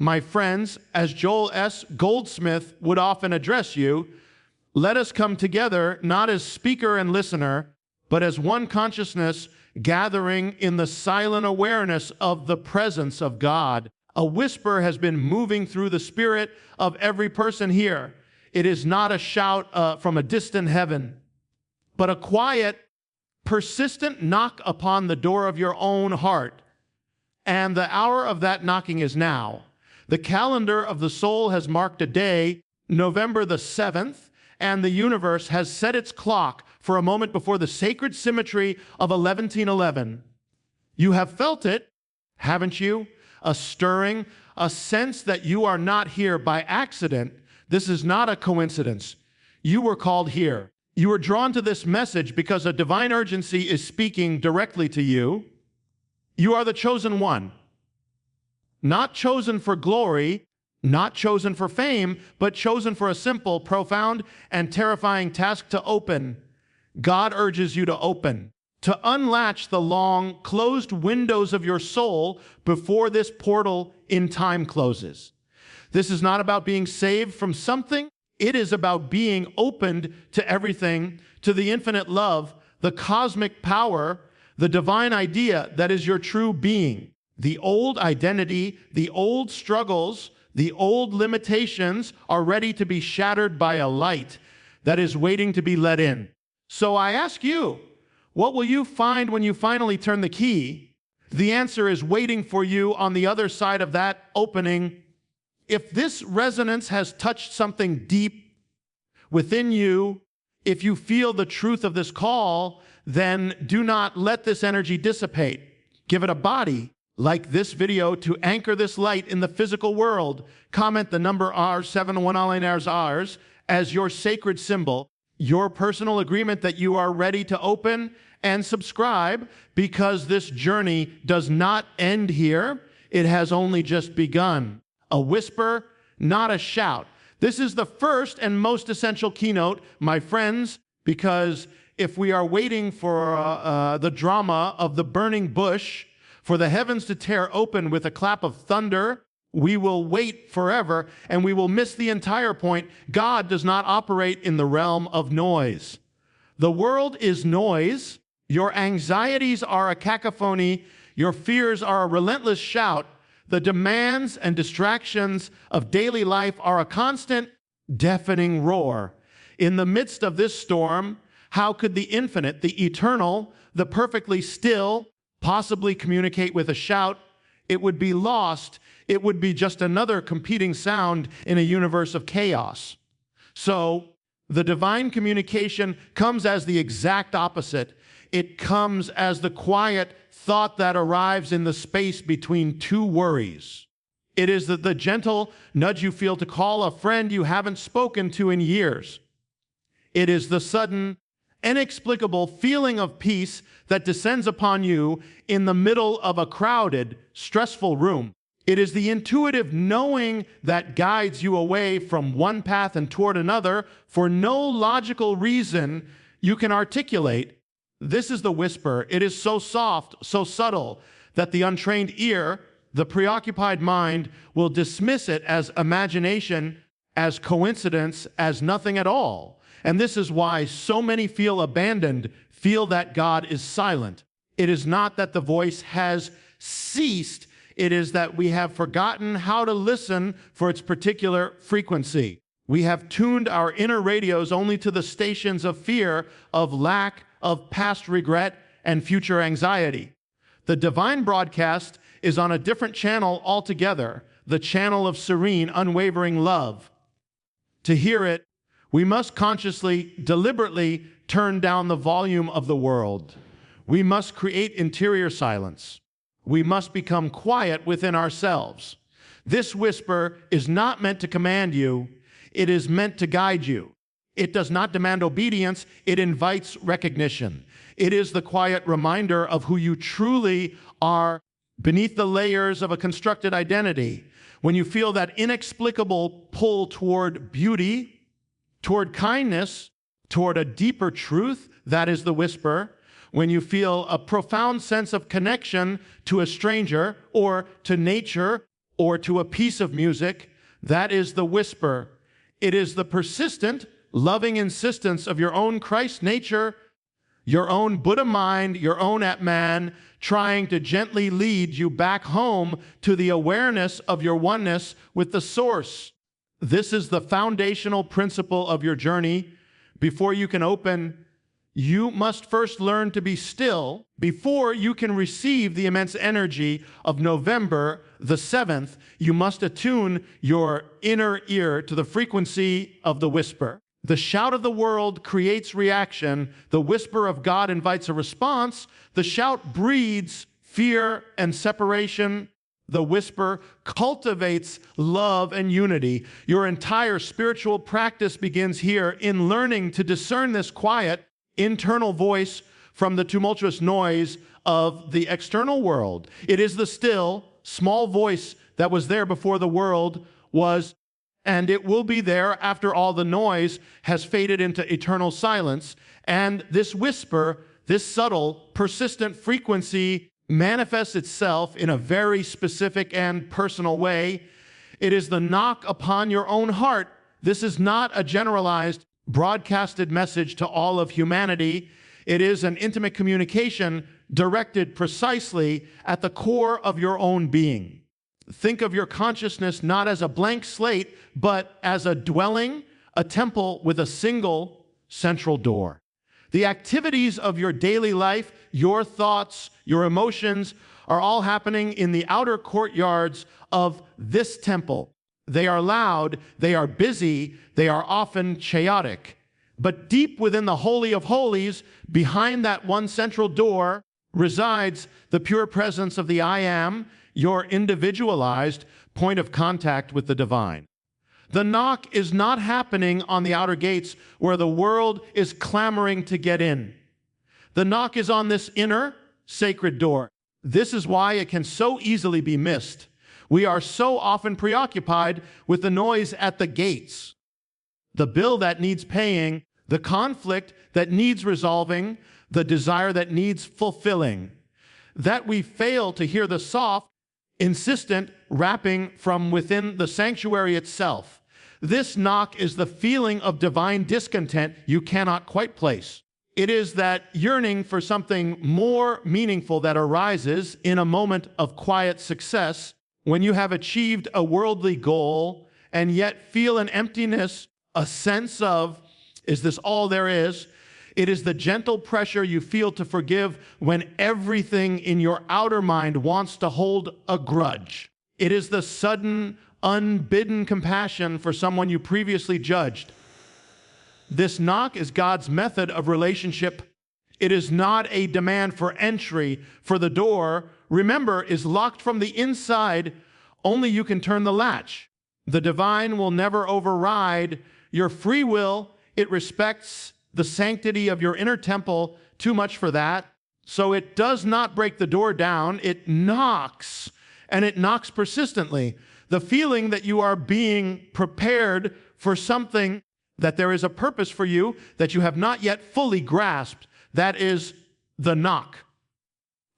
My friends, as Joel S. Goldsmith would often address you, let us come together not as speaker and listener, but as one consciousness gathering in the silent awareness of the presence of God. A whisper has been moving through the spirit of every person here. It is not a shout from a distant heaven, but a quiet, persistent knock upon the door of your own heart. And the hour of that knocking is now. The calendar of the soul has marked a day, November the 7th, and the universe has set its clock for a moment before the sacred symmetry of 1111. You have felt it, haven't you? A stirring, a sense that you are not here by accident. This is not a coincidence. You were called here. You were drawn to this message because a divine urgency is speaking directly to you. You are the chosen one. Not chosen for glory, not chosen for fame, but chosen for a simple, profound, and terrifying task to open. God urges you to open, to unlatch the long, closed windows of your soul before this portal in time closes. This is not about being saved from something. It is about being opened to everything, to the infinite love, the cosmic power, the divine idea that is your true being. The old identity, the old struggles, the old limitations are ready to be shattered by a light that is waiting to be let in. So I ask you, what will you find when you finally turn the key? The answer is waiting for you on the other side of that opening. If this resonance has touched something deep within you, if you feel the truth of this call, then do not let this energy dissipate. Give it a body. Like this video to anchor this light in the physical world. Comment the number R719Rs as your sacred symbol, your personal agreement that you are ready to open, and subscribe, because this journey does not end here. It has only just begun. A whisper, not a shout. This is the first and most essential keynote, my friends, because if we are waiting for the drama of the burning bush, for the heavens to tear open with a clap of thunder, we will wait forever and we will miss the entire point. God does not operate in the realm of noise. The world is noise. Your anxieties are a cacophony. Your fears are a relentless shout. The demands and distractions of daily life are a constant, deafening roar. In the midst of this storm, how could the infinite, the eternal, the perfectly still, possibly communicate with a shout? It would be lost. It would be just another competing sound in a universe of chaos. So the divine communication comes as the exact opposite. It comes as the quiet thought that arrives in the space between two worries. It is the gentle nudge you feel to call a friend you haven't spoken to in years. It is the sudden, inexplicable feeling of peace that descends upon you in the middle of a crowded, stressful room. It is the intuitive knowing that guides you away from one path and toward another for no logical reason you can articulate. This is the whisper. It is so soft, so subtle, that the untrained ear, the preoccupied mind, will dismiss it as imagination, as coincidence, as nothing at all. And this is why so many feel abandoned, feel that God is silent. It is not that the voice has ceased. It is that we have forgotten how to listen for its particular frequency. We have tuned our inner radios only to the stations of fear, of lack, of past regret, and future anxiety. The divine broadcast is on a different channel altogether, the channel of serene, unwavering love. To hear it, we must consciously, deliberately turn down the volume of the world. We must create interior silence. We must become quiet within ourselves. This whisper is not meant to command you. It is meant to guide you. It does not demand obedience. It invites recognition. It is the quiet reminder of who you truly are beneath the layers of a constructed identity. When you feel that inexplicable pull toward beauty, toward kindness, toward a deeper truth, that is the whisper. When you feel a profound sense of connection to a stranger or to nature or to a piece of music, that is the whisper. It is the persistent, loving insistence of your own Christ nature, your own Buddha mind, your own Atman, trying to gently lead you back home to the awareness of your oneness with the source. This is the foundational principle of your journey. Before you can open, you must first learn to be still before you can receive the immense energy of November the 7th. You must attune your inner ear to the frequency of the whisper. The shout of the world creates reaction. The whisper of God invites a response. The shout breeds fear and separation. The whisper cultivates love and unity. Your entire spiritual practice begins here in learning to discern this quiet, internal voice from the tumultuous noise of the external world. It is the still, small voice that was there before the world was, and it will be there after all the noise has faded into eternal silence. And this whisper, this subtle, persistent frequency manifests itself in a very specific and personal way. It is the knock upon your own heart. This is not a generalized, broadcasted message to all of humanity. It is an intimate communication directed precisely at the core of your own being. Think of your consciousness not as a blank slate, but as a dwelling, a temple with a single central door. The activities of your daily life, your thoughts, your emotions, are all happening in the outer courtyards of this temple. They are loud, they are busy, they are often chaotic. But deep within the Holy of Holies, behind that one central door, resides the pure presence of the I Am, your individualized point of contact with the divine. The knock is not happening on the outer gates where the world is clamoring to get in. The knock is on this inner sacred door. This is why it can so easily be missed. We are so often preoccupied with the noise at the gates, the bill that needs paying, the conflict that needs resolving, the desire that needs fulfilling, that we fail to hear the soft, insistent rapping from within the sanctuary itself. This knock is the feeling of divine discontent you cannot quite place. It is that yearning for something more meaningful that arises in a moment of quiet success when you have achieved a worldly goal and yet feel an emptiness, a sense of, is this all there is? It is the gentle pressure you feel to forgive when everything in your outer mind wants to hold a grudge. It is the sudden, unbidden compassion for someone you previously judged. This knock is God's method of relationship. It is not a demand for entry, for the door, remember, is locked from the inside. Only you can turn the latch. The divine will never override your free will. It respects the sanctity of your inner temple too much for that. So it does not break the door down. It knocks, and it knocks persistently. The feeling that you are being prepared for something, that there is a purpose for you that you have not yet fully grasped, that is the knock.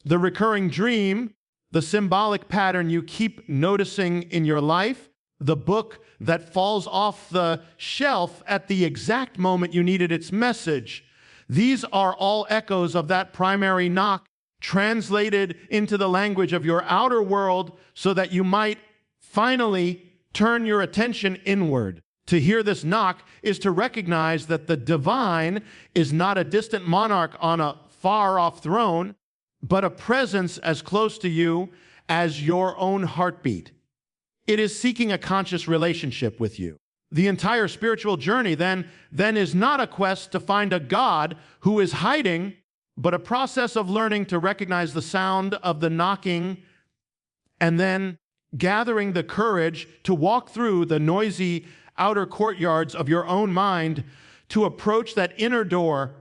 The recurring dream, the symbolic pattern you keep noticing in your life, the book that falls off the shelf at the exact moment you needed its message. These are all echoes of that primary knock, translated into the language of your outer world so that you might finally turn your attention inward. To hear this knock is to recognize that the divine is not a distant monarch on a far-off throne, but a presence as close to you as your own heartbeat. It is seeking a conscious relationship with you. The entire spiritual journey then is not a quest to find a God who is hiding, but a process of learning to recognize the sound of the knocking and then gathering the courage to walk through the noisy outer courtyards of your own mind to approach that inner door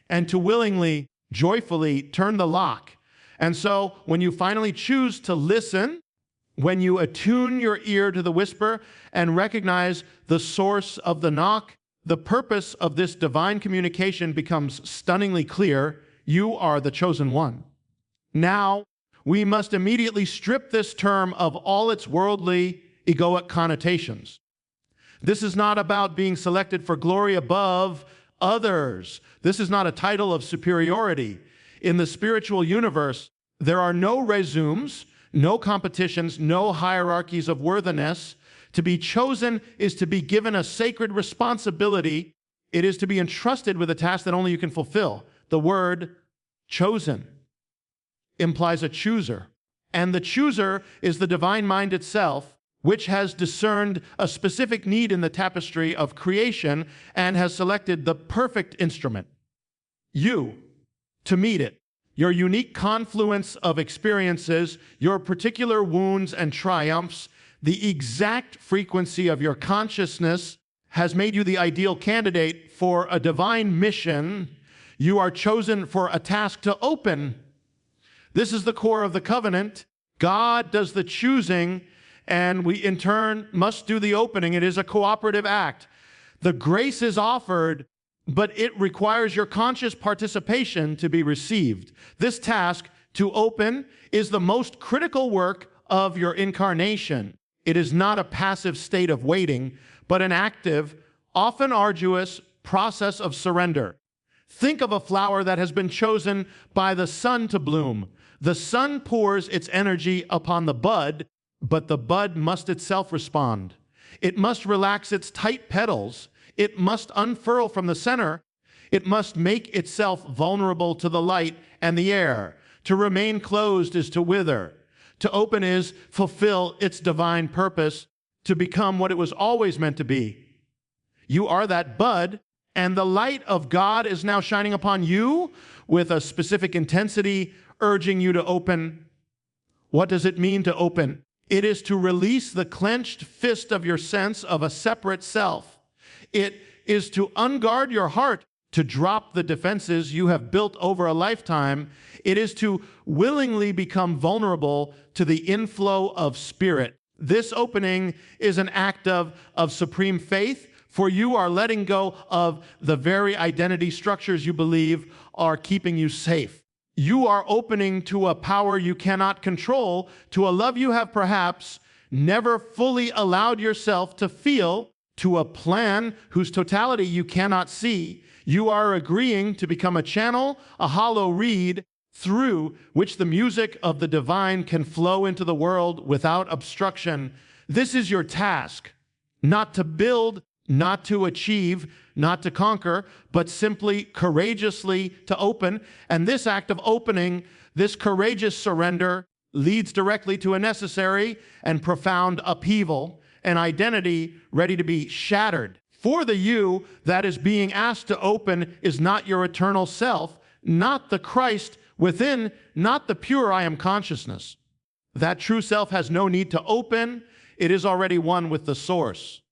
and to willingly, joyfully turn the lock. And so when you finally choose to listen, when you attune your ear to the whisper and recognize the source of the knock, the purpose of this divine communication becomes stunningly clear. You are the chosen one. Now, we must immediately strip this term of all its worldly, egoic connotations. This is not about being selected for glory above others. This is not a title of superiority. In the spiritual universe, there are no resumes, no competitions, no hierarchies of worthiness. To be chosen is to be given a sacred responsibility. It is to be entrusted with a task that only you can fulfill. The word chosen implies a chooser. And the chooser is the divine mind itself, which has discerned a specific need in the tapestry of creation and has selected the perfect instrument, you, to meet it. Your unique confluence of experiences, your particular wounds and triumphs, the exact frequency of your consciousness has made you the ideal candidate for a divine mission. You are chosen for a task to open. This is the core of the covenant. God does the choosing, and we in turn must do the opening. It is a cooperative act. The grace is offered, but it requires your conscious participation to be received. This task, to open, is the most critical work of your incarnation. It is not a passive state of waiting, but an active, often arduous process of surrender. Think of a flower that has been chosen by the sun to bloom. The sun pours its energy upon the bud, but the bud must itself respond. It must relax its tight petals. It must unfurl from the center. It must make itself vulnerable to the light and the air. To remain closed is to wither. To open is fulfill its divine purpose, to become what it was always meant to be. You are that bud, and the light of God is now shining upon you with a specific intensity, urging you to open. What does it mean to open? It is to release the clenched fist of your sense of a separate self. It is to unguard your heart, to drop the defenses you have built over a lifetime. It is to willingly become vulnerable to the inflow of spirit. This opening is an act of supreme faith, for you are letting go of the very identity structures you believe are keeping you safe. You are opening to a power you cannot control, to a love you have perhaps never fully allowed yourself to feel, to a plan whose totality you cannot see. You are agreeing to become a channel, a hollow reed, through which the music of the divine can flow into the world without obstruction. This is your task, not to build, not to achieve, not to conquer, but simply courageously to open. And this act of opening, this courageous surrender, leads directly to a necessary and profound upheaval, an identity ready to be shattered. For the you that is being asked to open is not your eternal self, not the Christ within, not the pure I am consciousness. That true self has no need to open. It is already one with the source.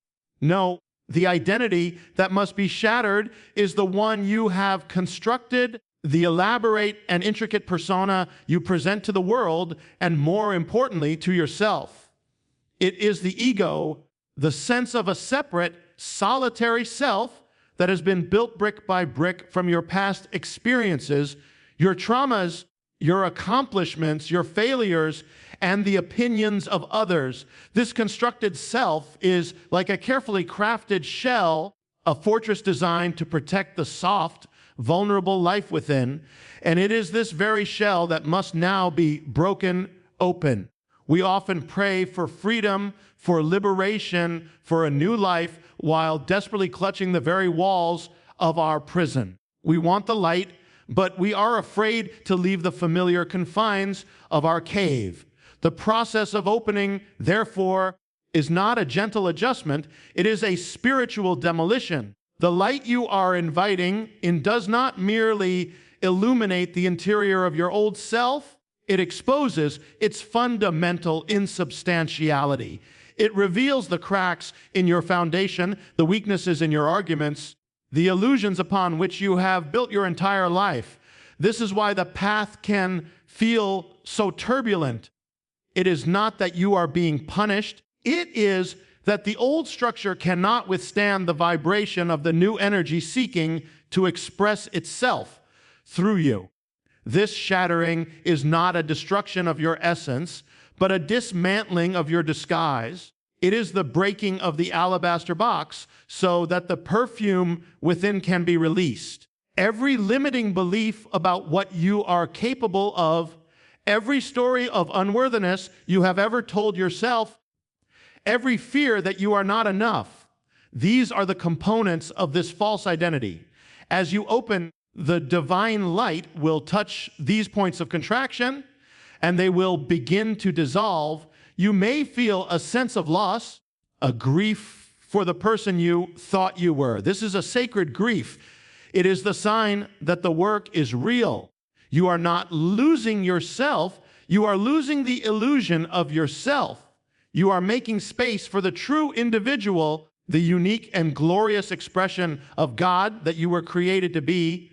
No, the identity that must be shattered is the one you have constructed, the elaborate and intricate persona you present to the world, and more importantly, to yourself. It is the ego, the sense of a separate, solitary self that has been built brick by brick from your past experiences, your traumas, your accomplishments, your failures, and the opinions of others. This constructed self is like a carefully crafted shell, a fortress designed to protect the soft, vulnerable life within, and it is this very shell that must now be broken open. We often pray for freedom, for liberation, for a new life, while desperately clutching the very walls of our prison. We want the light, but we are afraid to leave the familiar confines of our cave. The process of opening, therefore, is not a gentle adjustment. It is a spiritual demolition. The light you are inviting in does not merely illuminate the interior of your old self. It exposes its fundamental insubstantiality. It reveals the cracks in your foundation, the weaknesses in your arguments, the illusions upon which you have built your entire life. This is why the path can feel so turbulent. It is not that you are being punished. It is that the old structure cannot withstand the vibration of the new energy seeking to express itself through you. This shattering is not a destruction of your essence, but a dismantling of your disguise. It is the breaking of the alabaster box so that the perfume within can be released. Every limiting belief about what you are capable of, every story of unworthiness you have ever told yourself, every fear that you are not enough, these are the components of this false identity. As you open, the divine light will touch these points of contraction, and they will begin to dissolve. You may feel a sense of loss, a grief for the person you thought you were. This is a sacred grief. It is the sign that the work is real. You are not losing yourself. You are losing the illusion of yourself. You are making space for the true individual, the unique and glorious expression of God that you were created to be,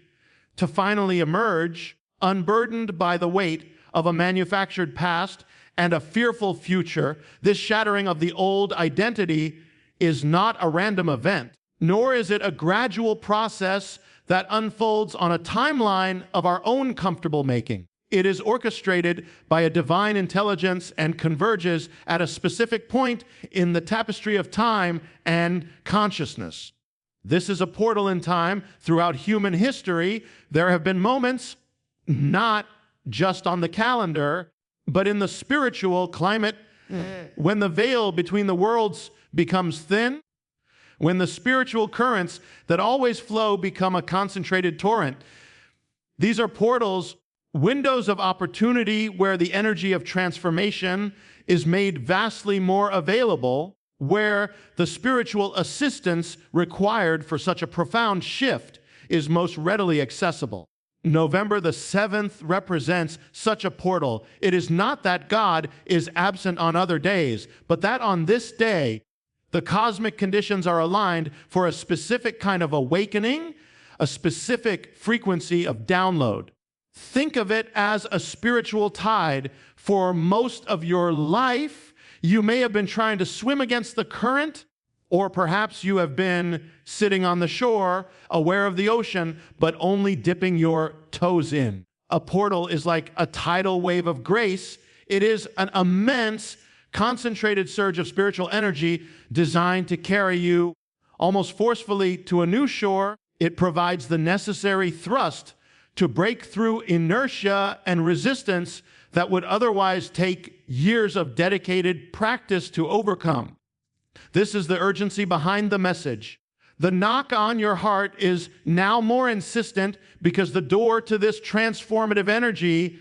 to finally emerge, unburdened by the weight of a manufactured past and a fearful future. This shattering of the old identity is not a random event, nor is it a gradual process that unfolds on a timeline of our own comfortable making. It is orchestrated by a divine intelligence and converges at a specific point in the tapestry of time and consciousness. This is a portal in time. Throughout human history, there have been moments, not just on the calendar, but in the spiritual climate, when the veil between the worlds becomes thin, when the spiritual currents that always flow become a concentrated torrent. These are portals, windows of opportunity where the energy of transformation is made vastly more available, where the spiritual assistance required for such a profound shift is most readily accessible. November the 7th represents such a portal. It is not that God is absent on other days, but that on this day, the cosmic conditions are aligned for a specific kind of awakening, a specific frequency of download. Think of it as a spiritual tide. For most of your life, you may have been trying to swim against the current, or perhaps you have been sitting on the shore, aware of the ocean, but only dipping your toes in. A portal is like a tidal wave of grace. It is an immense, concentrated surge of spiritual energy designed to carry you almost forcefully to a new shore. It provides the necessary thrust to break through inertia and resistance that would otherwise take years of dedicated practice to overcome. This is the urgency behind the message. The knock on your heart is now more insistent because the door to this transformative energy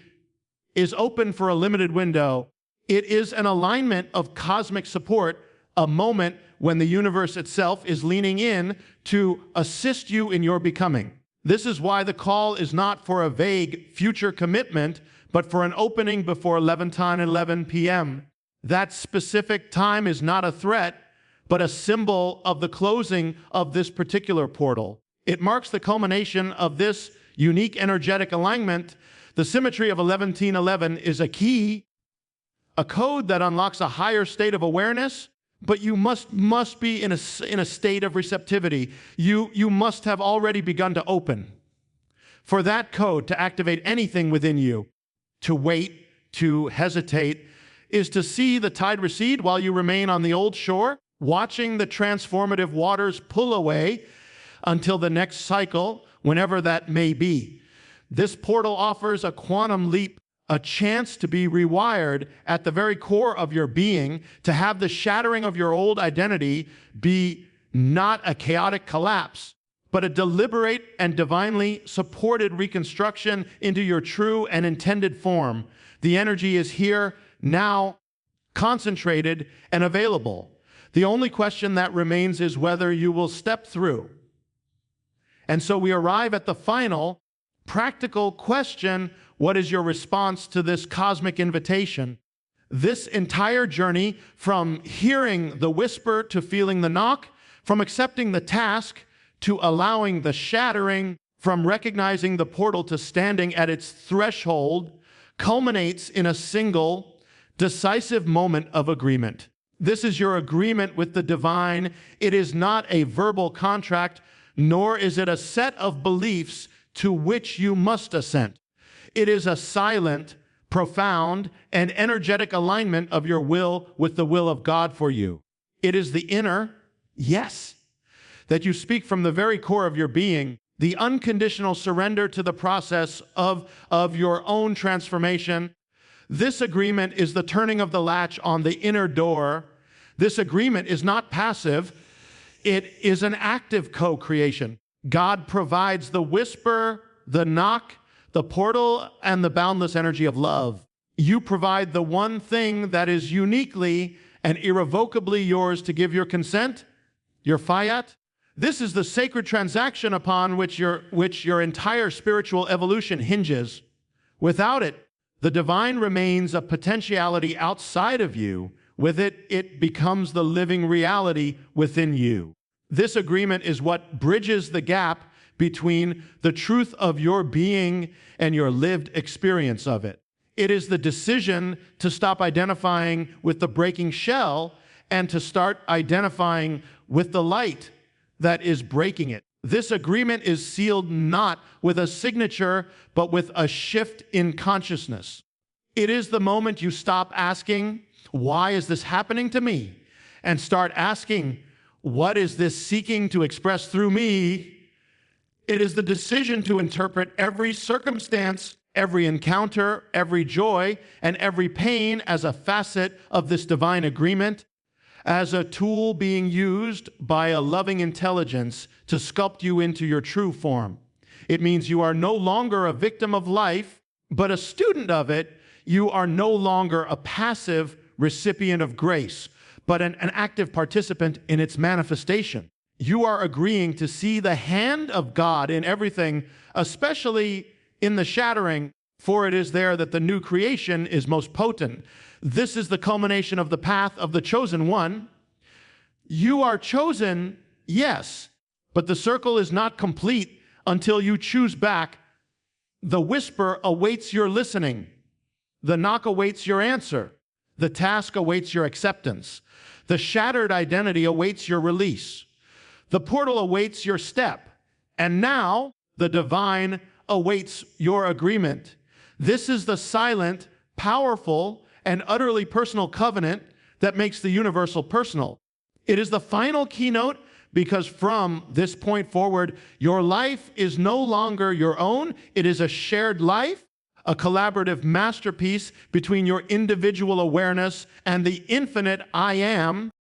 is open for a limited window. It is an alignment of cosmic support, a moment when the universe itself is leaning in to assist you in your becoming. This is why the call is not for a vague future commitment, but for an opening before 11 p.m. That specific time is not a threat, but a symbol of the closing of this particular portal. It marks the culmination of this unique energetic alignment. The symmetry of 11 is a key, a code that unlocks a higher state of awareness, but you must be in a state of receptivity. You must have already begun to open. For that code to activate anything within you, to wait, to hesitate, is to see the tide recede while you remain on the old shore, watching the transformative waters pull away until the next cycle, whenever that may be. This portal offers a quantum leap, a chance to be rewired at the very core of your being, to have the shattering of your old identity be not a chaotic collapse, but a deliberate and divinely supported reconstruction into your true and intended form. The energy is here, now, concentrated and available. The only question that remains is whether you will step through. And so we arrive at the final, practical question: what is your response to this cosmic invitation? This entire journey, from hearing the whisper to feeling the knock, from accepting the task to allowing the shattering, from recognizing the portal to standing at its threshold, culminates in a single, decisive moment of agreement. This is your agreement with the divine. It is not a verbal contract, nor is it a set of beliefs to which you must assent. It is a silent, profound, and energetic alignment of your will with the will of God for you. It is the inner yes that you speak from the very core of your being, the unconditional surrender to the process of your own transformation. This agreement is the turning of the latch on the inner door. This agreement is not passive. It is an active co-creation. God provides the whisper, the knock, the portal, and the boundless energy of love. You provide the one thing that is uniquely and irrevocably yours to give your consent, your fiat. This is the sacred transaction upon which your entire spiritual evolution hinges. Without it, the divine remains a potentiality outside of you. With it, it becomes the living reality within you. This agreement is what bridges the gap between the truth of your being and your lived experience of it. It is the decision to stop identifying with the breaking shell and to start identifying with the light that is breaking it. This agreement is sealed not with a signature, but with a shift in consciousness. It is the moment you stop asking, why is this happening to me? And start asking, what is this seeking to express through me? It is the decision to interpret every circumstance, every encounter, every joy, and every pain as a facet of this divine agreement, as a tool being used by a loving intelligence to sculpt you into your true form. It means you are no longer a victim of life, but a student of it. You are no longer a passive recipient of grace, but an active participant in its manifestation. You are agreeing to see the hand of God in everything, especially in the shattering, for it is there that the new creation is most potent. This is the culmination of the path of the chosen one. You are chosen, yes, but the circle is not complete until you choose back. The whisper awaits your listening. The knock awaits your answer. The task awaits your acceptance. The shattered identity awaits your release. The portal awaits your step. And now the divine awaits your agreement. This is the silent, powerful, and utterly personal covenant that makes the universal personal. It is the final keynote because from this point forward, your life is no longer your own. It is a shared life, a collaborative masterpiece between your individual awareness and the infinite I am.